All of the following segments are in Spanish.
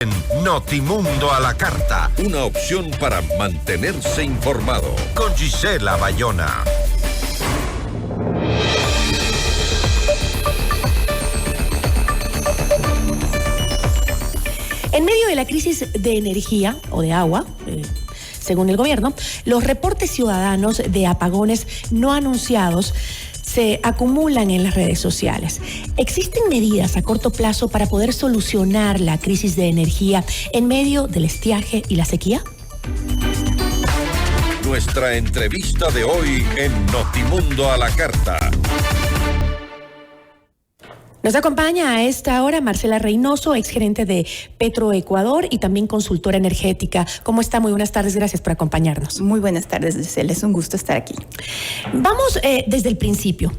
En Notimundo a la Carta, una opción para mantenerse informado. Con Gisela Bayona. En medio de la crisis de energía o de agua, según el gobierno, los reportes ciudadanos de apagones no anunciados se acumulan en las redes sociales. ¿Existen medidas a corto plazo para poder solucionar la crisis de energía en medio del estiaje y la sequía? Nuestra entrevista de hoy en Notimundo a la Carta. Nos acompaña a esta hora Marcela Reynoso, exgerente de Petroecuador y también consultora energética. ¿Cómo está? Muy buenas tardes, gracias por acompañarnos. Muy buenas tardes, Gisela, es un gusto estar aquí. Vamos desde el principio.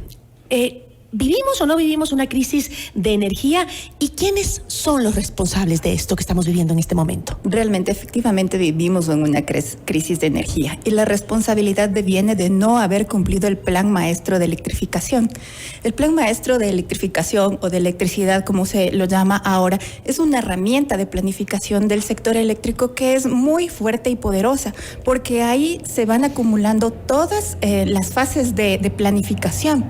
¿Vivimos o no vivimos una crisis de energía? ¿Y quiénes son los responsables de esto que estamos viviendo en este momento? Realmente, efectivamente, vivimos en una crisis de energía y la responsabilidad viene de no haber cumplido el Plan Maestro de Electrificación. El Plan Maestro de Electrificación o de electricidad, como se lo llama ahora, es una herramienta de planificación del sector eléctrico que es muy fuerte y poderosa, porque ahí se van acumulando todas las fases de planificación.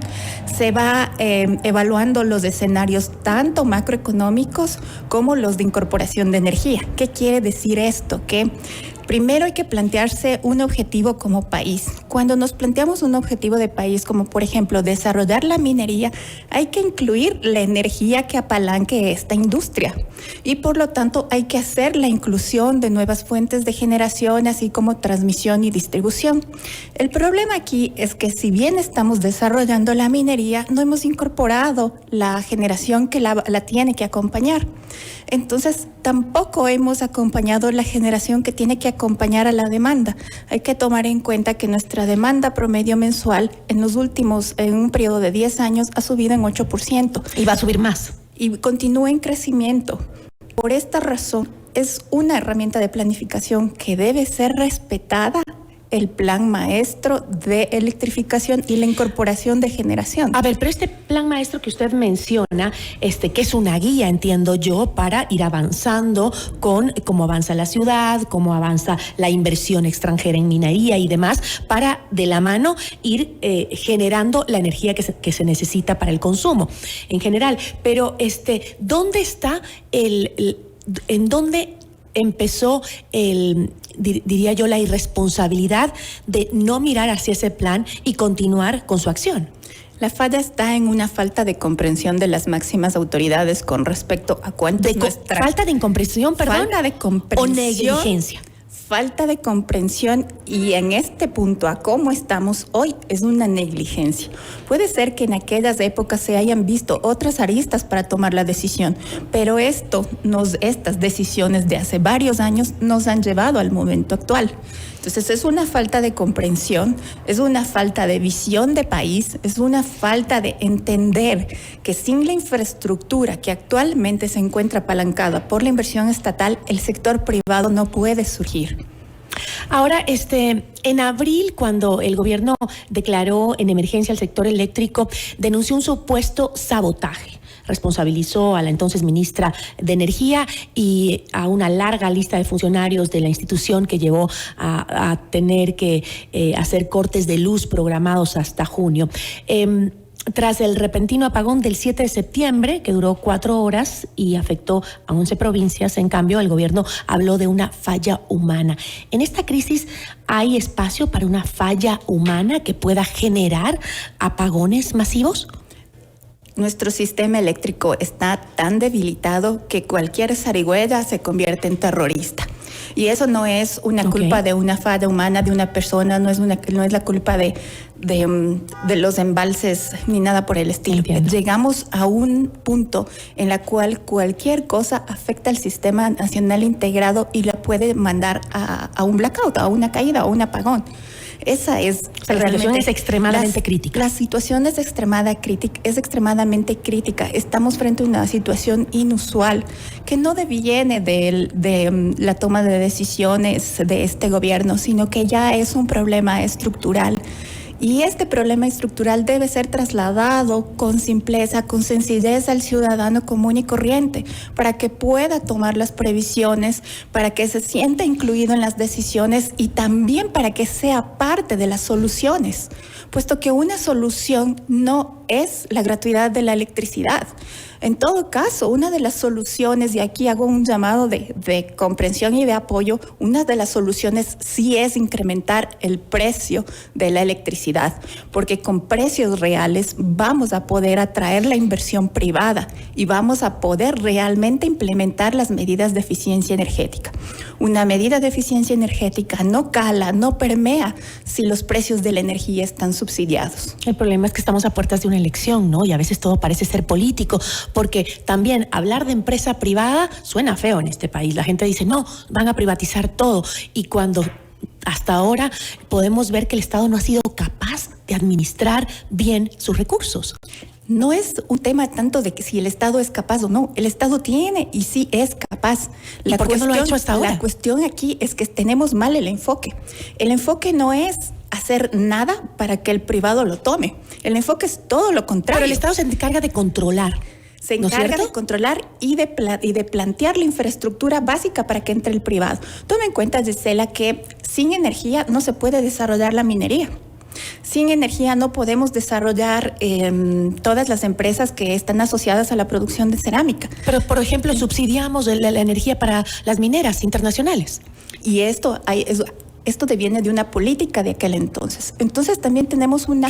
Se va evaluando los escenarios tanto macroeconómicos como los de incorporación de energía. ¿Qué quiere decir esto? Que primero hay que plantearse un objetivo como país. Cuando nos planteamos un objetivo de país, como por ejemplo desarrollar la minería, hay que incluir la energía que apalanque esta industria. Y por lo tanto hay que hacer la inclusión de nuevas fuentes de generación, así como transmisión y distribución. El problema aquí es que si bien estamos desarrollando la minería, no hemos incorporado la generación que la tiene que acompañar. Entonces, tampoco hemos acompañado la generación que tiene que acompañar a la demanda. Hay que tomar en cuenta que nuestra demanda promedio mensual en un periodo de 10 años ha subido en 8%. Y va a subir más. Y continúa en crecimiento. Por esta razón, es una herramienta de planificación que debe ser respetada, el Plan Maestro de Electrificación y la incorporación de generación. A ver, pero este Plan Maestro que usted menciona, que es una guía, entiendo yo, para ir avanzando con cómo avanza la ciudad, cómo avanza la inversión extranjera en minería y demás, para de la mano ir generando la energía que se necesita para el consumo en general. Pero ¿dónde está en dónde empezó diría yo, la irresponsabilidad de no mirar hacia ese plan y continuar con su acción? La falla está en una falta de comprensión de las máximas autoridades con respecto a cuánto es nuestra... ¿Falta de comprensión, perdón? Falta de comprensión. ¿O negligencia? Falta de comprensión, y en este punto a cómo estamos hoy es una negligencia. Puede ser que en aquellas épocas se hayan visto otras aristas para tomar la decisión, pero estas decisiones de hace varios años nos han llevado al momento actual. Entonces es una falta de comprensión, es una falta de visión de país, es una falta de entender que sin la infraestructura que actualmente se encuentra apalancada por la inversión estatal, el sector privado no puede surgir. Ahora, en abril, cuando el gobierno declaró en emergencia el sector eléctrico, denunció un supuesto sabotaje. Responsabilizó a la entonces ministra de Energía y a una larga lista de funcionarios de la institución que llevó a tener que hacer cortes de luz programados hasta junio. Tras el repentino apagón del 7 de septiembre, que duró 4 horas y afectó a 11 provincias, en cambio, el gobierno habló de una falla humana. ¿En esta crisis hay espacio para una falla humana que pueda generar apagones masivos? Nuestro sistema eléctrico está tan debilitado que cualquier zarigüeya se convierte en terrorista. Y eso no es una culpa de una falla humana de una persona, no es la culpa de los embalses ni nada por el estilo. Entiendo. Llegamos a un punto en la cual cualquier cosa afecta al sistema nacional integrado y la puede mandar a un blackout, a una caída, a un apagón. Esa es la situación es extremadamente crítica. La situación es extremadamente crítica. Estamos frente a una situación inusual que no deviene de la toma de decisiones de este gobierno, sino que ya es un problema estructural. Y este problema estructural debe ser trasladado con simpleza, con sencillez al ciudadano común y corriente, para que pueda tomar las previsiones, para que se sienta incluido en las decisiones y también para que sea parte de las soluciones, puesto que una solución no es la gratuidad de la electricidad. En todo caso, una de las soluciones, y aquí hago un llamado de comprensión y de apoyo, una de las soluciones sí es incrementar el precio de la electricidad, porque con precios reales vamos a poder atraer la inversión privada y vamos a poder realmente implementar las medidas de eficiencia energética. Una medida de eficiencia energética no cala, no permea si los precios de la energía están subsidiados. El problema es que estamos a puertas de una elección, ¿no? Y a veces todo parece ser político, porque también hablar de empresa privada suena feo en este país. La gente dice, no, van a privatizar todo. Y cuando hasta ahora podemos ver que el Estado no ha sido capaz de administrar bien sus recursos. No es un tema tanto de que si el Estado es capaz o no. El Estado tiene y sí es capaz. ¿Y por qué no lo ha hecho hasta ahora? La cuestión aquí es que tenemos mal el enfoque. El enfoque no es hacer nada para que el privado lo tome. El enfoque es todo lo contrario. Pero el Estado se encarga de controlar. Se encarga de controlar y de plantear la infraestructura básica para que entre el privado. Toma en cuenta, Gisela, que sin energía no se puede desarrollar la minería. Sin energía no podemos desarrollar todas las empresas que están asociadas a la producción de cerámica. Pero, por ejemplo, subsidiamos la energía para las mineras internacionales. Y esto deviene de una política de aquel entonces. Entonces también tenemos una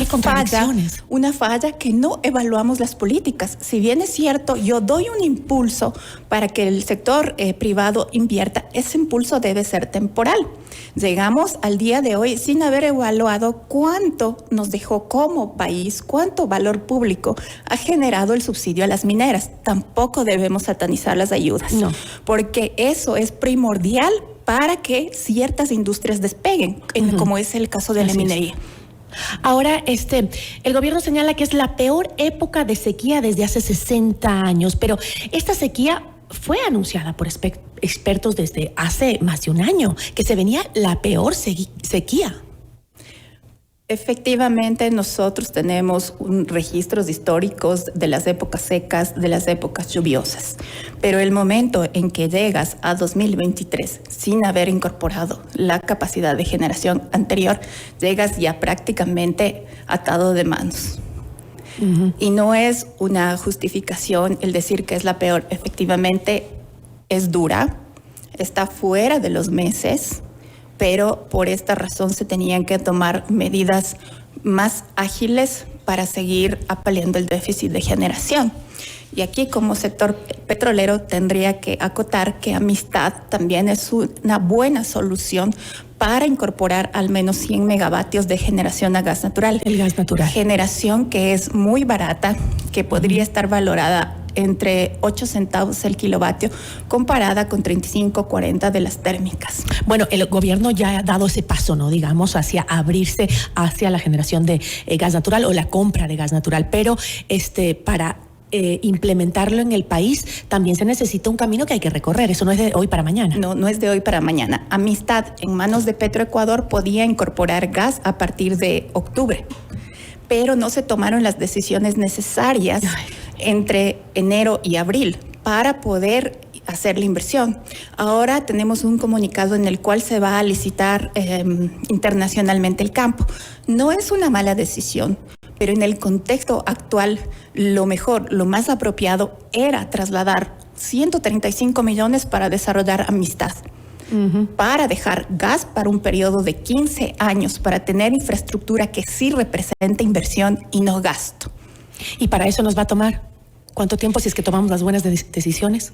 falla que no evaluamos las políticas. Si bien es cierto, yo doy un impulso para que el sector privado invierta, ese impulso debe ser temporal. Llegamos al día de hoy sin haber evaluado cuánto nos dejó como país, cuánto valor público ha generado el subsidio a las mineras. Tampoco debemos satanizar las ayudas, no, porque eso es primordial para que ciertas industrias despeguen, como es el caso de la minería. Ahora, el gobierno señala que es la peor época de sequía desde hace 60 años, pero esta sequía fue anunciada por expertos desde hace más de un año, que se venía la peor sequía. Efectivamente, nosotros tenemos registros históricos de las épocas secas, de las épocas lluviosas, pero el momento en que llegas a 2023 sin haber incorporado la capacidad de generación anterior, llegas ya prácticamente atado de manos. Y no es una justificación el decir que es la peor. Efectivamente, es dura, está fuera de los meses, pero por esta razón se tenían que tomar medidas más ágiles para seguir apaleando el déficit de generación. Y aquí, como sector petrolero, tendría que acotar que Amistad también es una buena solución para incorporar al menos 100 megavatios de generación a gas natural. El gas natural. Generación que es muy barata, que podría estar valorada entre 8 centavos el kilovatio, comparada con 35, 40 de las térmicas. Bueno, el gobierno ya ha dado ese paso, ¿no? Digamos, hacia abrirse hacia la generación de gas natural o la compra de gas natural, pero para implementarlo en el país también se necesita un camino que hay que recorrer. Eso no es de hoy para mañana. No es de hoy para mañana. Amistad, en manos de Petroecuador, podía incorporar gas a partir de octubre, pero no se tomaron las decisiones necesarias entre enero y abril para poder hacer la inversión. Ahora tenemos un comunicado en el cual se va a licitar internacionalmente el campo. No es una mala decisión, pero en el contexto actual, lo mejor, lo más apropiado era trasladar 135 millones para desarrollar Amistad, para dejar gas para un periodo de 15 años, para tener infraestructura que sí represente inversión y no gasto. ¿Y para eso nos va a tomar cuánto tiempo si es que tomamos las buenas decisiones?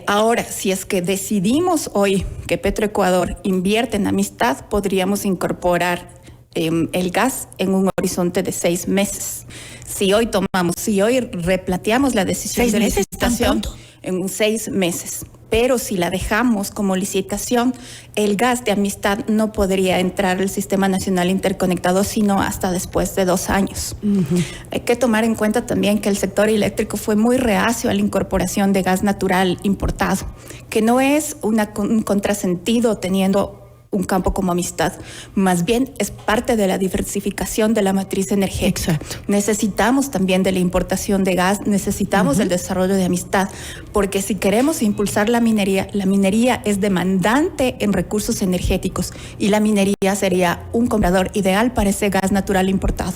Ahora, si es que decidimos hoy que Petroecuador invierte en Amistad, podríamos incorporar el gas en un horizonte de 6 meses. Si hoy replanteamos la decisión de licitación en 6 meses, pero si la dejamos como licitación, el gas de Amistad no podría entrar al Sistema Nacional Interconectado sino hasta después de 2 años. Hay que tomar en cuenta también que el sector eléctrico fue muy reacio a la incorporación de gas natural importado, que no es un contrasentido teniendo un campo como amistad, más bien es parte de la diversificación de la matriz energética. Exacto. Necesitamos también de la importación de gas, necesitamos del desarrollo de amistad, porque si queremos impulsar la minería es demandante en recursos energéticos y la minería sería un comprador ideal para ese gas natural importado.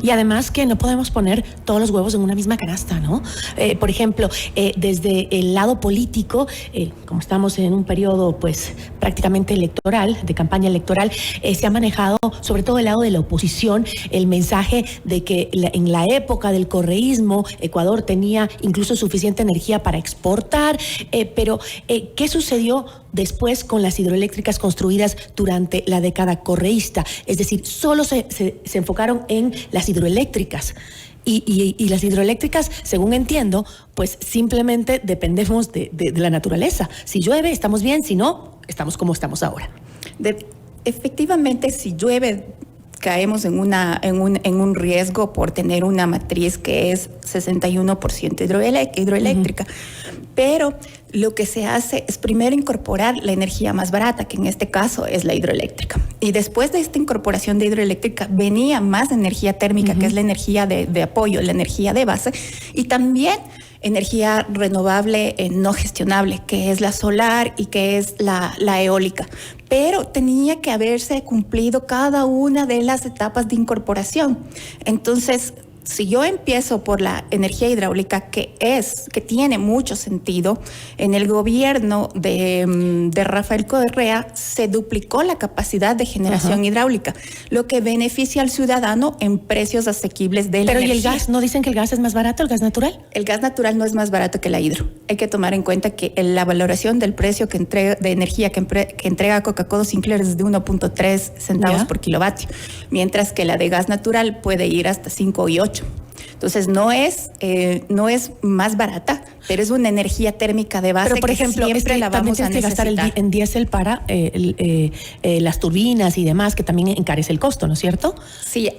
Y además que no podemos poner todos los huevos en una misma canasta, ¿no? Por ejemplo, desde el lado político, como estamos en un periodo pues prácticamente electoral, de campaña electoral, se ha manejado, sobre todo el lado de la oposición, el mensaje de que en la época del correísmo Ecuador tenía incluso suficiente energía para exportar, pero ¿qué sucedió después con las hidroeléctricas construidas durante la década correísta? Es decir, solo se enfocaron en las hidroeléctricas. Y las hidroeléctricas, según entiendo, pues simplemente dependemos de la naturaleza. Si llueve, estamos bien, si no, estamos como estamos ahora. Efectivamente, si llueve, caemos en un riesgo por tener una matriz que es 61% hidroeléctrica. Pero lo que se hace es primero incorporar la energía más barata, que en este caso es la hidroeléctrica. Y después de esta incorporación de hidroeléctrica venía más energía térmica, que es la energía de apoyo, la energía de base, y también energía renovable no gestionable, que es la solar y que es la eólica. Pero tenía que haberse cumplido cada una de las etapas de incorporación. Entonces, si yo empiezo por la energía hidráulica, que tiene mucho sentido, en el gobierno de Rafael Correa se duplicó la capacidad de generación hidráulica, lo que beneficia al ciudadano en precios asequibles de la energía. Pero ¿y el gas? ¿No dicen que el gas es más barato, el gas natural? El gas natural no es más barato que la hidro. Hay que tomar en cuenta que la valoración del precio de energía que entrega Coca-Cola Sinclair es de 1.3 centavos por kilovatio, mientras que la de gas natural puede ir hasta 5 y 8. Entonces no es más barata, pero es una energía térmica de base. Pero por ejemplo, siempre la vamos a necesitar. Gastar en diésel para las turbinas y demás, que también encarece el costo, ¿no es cierto? Sí,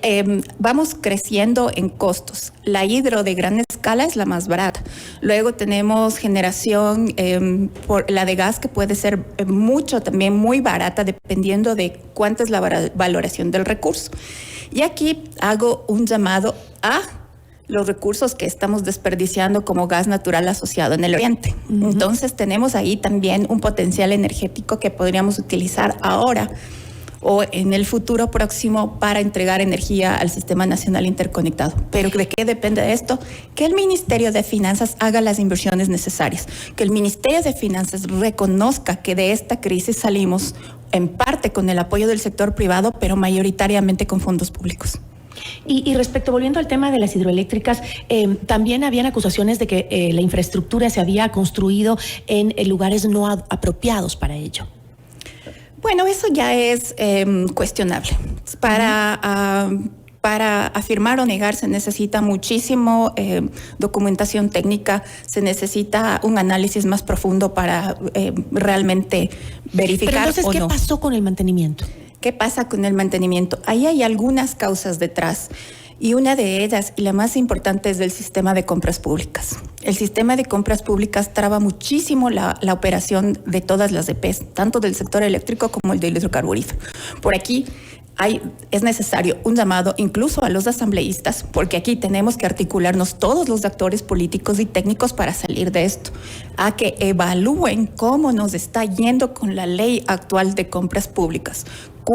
vamos creciendo en costos. La hidro de gran escala es la más barata. Luego tenemos generación por la de gas, que puede ser también muy barata, dependiendo de cuánta es la valoración del recurso. Y aquí hago un llamado a los recursos que estamos desperdiciando como gas natural asociado en el oriente. Entonces tenemos ahí también un potencial energético que podríamos utilizar ahora o en el futuro próximo para entregar energía al Sistema Nacional Interconectado. ¿Pero de qué depende esto? Que el Ministerio de Finanzas haga las inversiones necesarias, que el Ministerio de Finanzas reconozca que de esta crisis salimos en parte con el apoyo del sector privado, pero mayoritariamente con fondos públicos. Y respecto, volviendo al tema de las hidroeléctricas, también habían acusaciones de que la infraestructura se había construido en lugares no apropiados para ello. Bueno, eso ya es cuestionable. Para afirmar o negar se necesita muchísimo documentación técnica, se necesita un análisis más profundo para realmente verificar. Pero entonces, ¿qué pasó con el mantenimiento? ¿Qué pasa con el mantenimiento? Ahí hay algunas causas detrás. Y una de ellas, y la más importante, es del sistema de compras públicas. El sistema de compras públicas traba muchísimo la operación de todas las EPs, tanto del sector eléctrico como el del hidrocarburífero. Por aquí es necesario un llamado incluso a los asambleístas, porque aquí tenemos que articularnos todos los actores políticos y técnicos para salir de esto, a que evalúen cómo nos está yendo con la ley actual de compras públicas.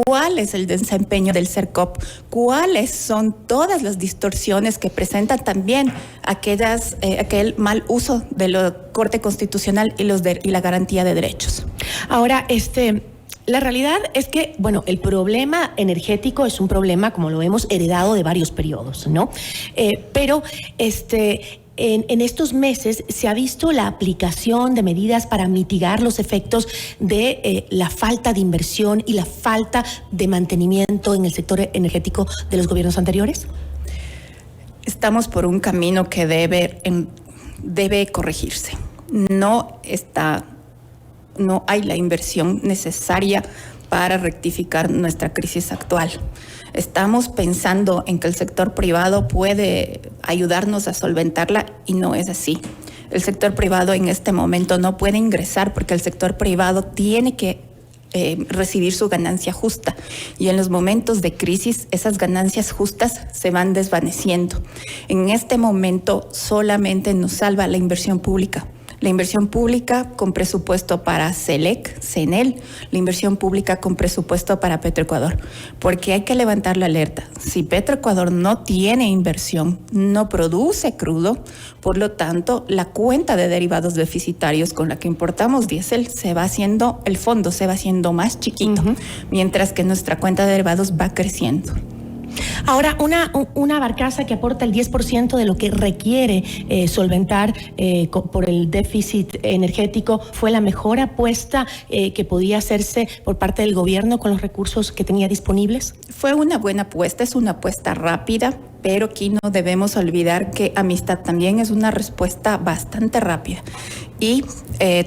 ¿Cuál es el desempeño del CERCOP? ¿Cuáles son todas las distorsiones que presentan también aquel mal uso de la Corte Constitucional y la garantía de derechos? Ahora, la realidad es que, bueno, el problema energético es un problema, como lo hemos heredado de varios periodos, ¿no? Pero en estos meses se ha visto la aplicación de medidas para mitigar los efectos de la falta de inversión y la falta de mantenimiento en el sector energético de los gobiernos anteriores. Estamos por un camino que debe corregirse. No hay la inversión necesaria para rectificar nuestra crisis actual. Estamos pensando en que el sector privado puede ayudarnos a solventarla y no es así. El sector privado en este momento no puede ingresar porque el sector privado tiene que recibir su ganancia justa. Y en los momentos de crisis, esas ganancias justas se van desvaneciendo. En este momento solamente nos salva la inversión pública. La inversión pública con presupuesto para CELEC, CENEL, la inversión pública con presupuesto para Petroecuador, porque hay que levantar la alerta. Si Petroecuador no tiene inversión, no produce crudo, por lo tanto, la cuenta de derivados deficitarios con la que importamos diésel se va haciendo, el fondo se va haciendo más chiquito, mientras que nuestra cuenta de derivados va creciendo. Ahora, una barcaza que aporta el 10% de lo que requiere solventar por el déficit energético, ¿fue la mejor apuesta que podía hacerse por parte del gobierno con los recursos que tenía disponibles? Fue una buena apuesta, es una apuesta rápida, pero aquí no debemos olvidar que Amistad también es una respuesta bastante rápida. Y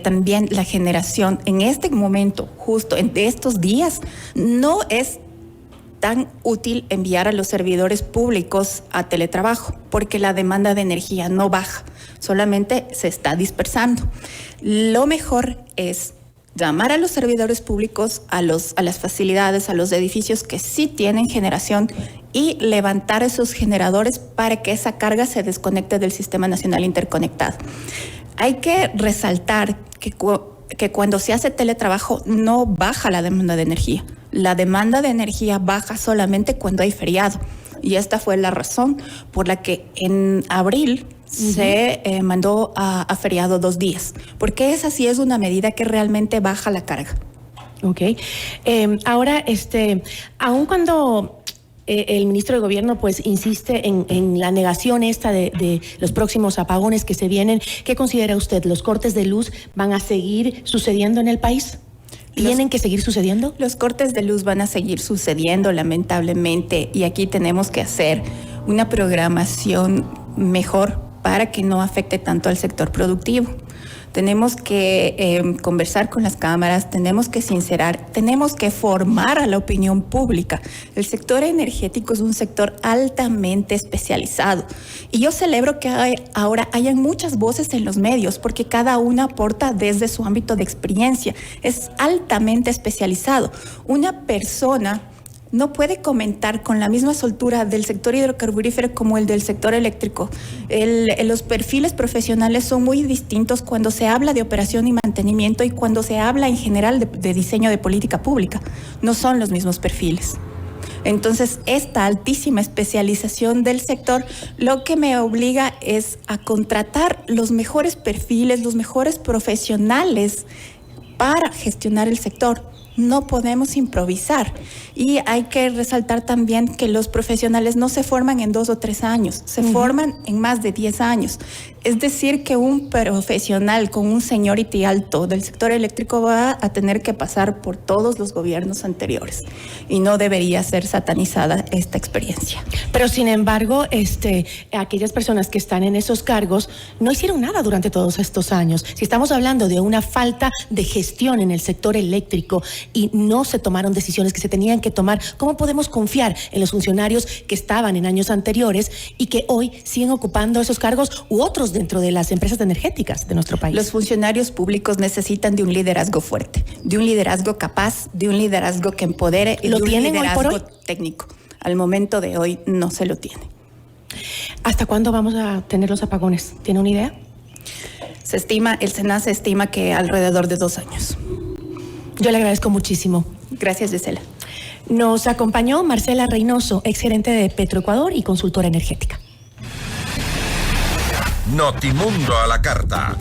también la generación en este momento, justo en estos días, no es tan útil enviar a los servidores públicos a teletrabajo, porque la demanda de energía no baja, solamente se está dispersando. Lo mejor es llamar a los servidores públicos, a las facilidades, a los edificios que sí tienen generación y levantar esos generadores para que esa carga se desconecte del Sistema Nacional Interconectado. Hay que resaltar que cuando se hace teletrabajo no baja la demanda de energía. La demanda de energía baja solamente cuando hay feriado. Y esta fue la razón por la que en abril se mandó a feriado 2 días. Porque esa sí es una medida que realmente baja la carga. Ok. Ahora, aun cuando el ministro de Gobierno pues insiste en la negación esta de los próximos apagones que se vienen, ¿qué considera usted? ¿Los cortes de luz van a seguir sucediendo en el país? ¿Tienen que seguir sucediendo? Los cortes de luz van a seguir sucediendo, lamentablemente, y aquí tenemos que hacer una programación mejor para que no afecte tanto al sector productivo. Tenemos que conversar con las cámaras, tenemos que sincerar, tenemos que formar a la opinión pública. El sector energético es un sector altamente especializado y yo celebro que ahora hayan muchas voces en los medios porque cada una aporta desde su ámbito de experiencia. Es altamente especializado. Una persona no puede comentar con la misma soltura del sector hidrocarburífero como el del sector eléctrico. Los perfiles profesionales son muy distintos cuando se habla de operación y mantenimiento y cuando se habla en general de diseño de política pública. No son los mismos perfiles. Entonces, esta altísima especialización del sector lo que me obliga es a contratar los mejores perfiles, los mejores profesionales para gestionar el sector. No podemos improvisar y hay que resaltar también que los profesionales no se forman en 2 o 3 años, se forman en más de 10 años. Es decir, que un profesional con un seniority alto del sector eléctrico va a tener que pasar por todos los gobiernos anteriores y no debería ser satanizada esta experiencia. Pero sin embargo, aquellas personas que están en esos cargos no hicieron nada durante todos estos años. Si estamos hablando de una falta de gestión en el sector eléctrico y no se tomaron decisiones que se tenían que tomar, ¿cómo podemos confiar en los funcionarios que estaban en años anteriores y que hoy siguen ocupando esos cargos u otros dentro de las empresas energéticas de nuestro país? Los funcionarios públicos necesitan de un liderazgo fuerte, de un liderazgo capaz, de un liderazgo que empodere y de un liderazgo técnico. Al momento de hoy no se lo tiene. ¿Hasta cuándo vamos a tener los apagones? ¿Tiene una idea? El SENACE estima que alrededor de 2 años. Yo le agradezco muchísimo. Gracias, Gisela. Nos acompañó Marcela Reynoso, exgerente de Petroecuador y consultora energética. Notimundo a la carta.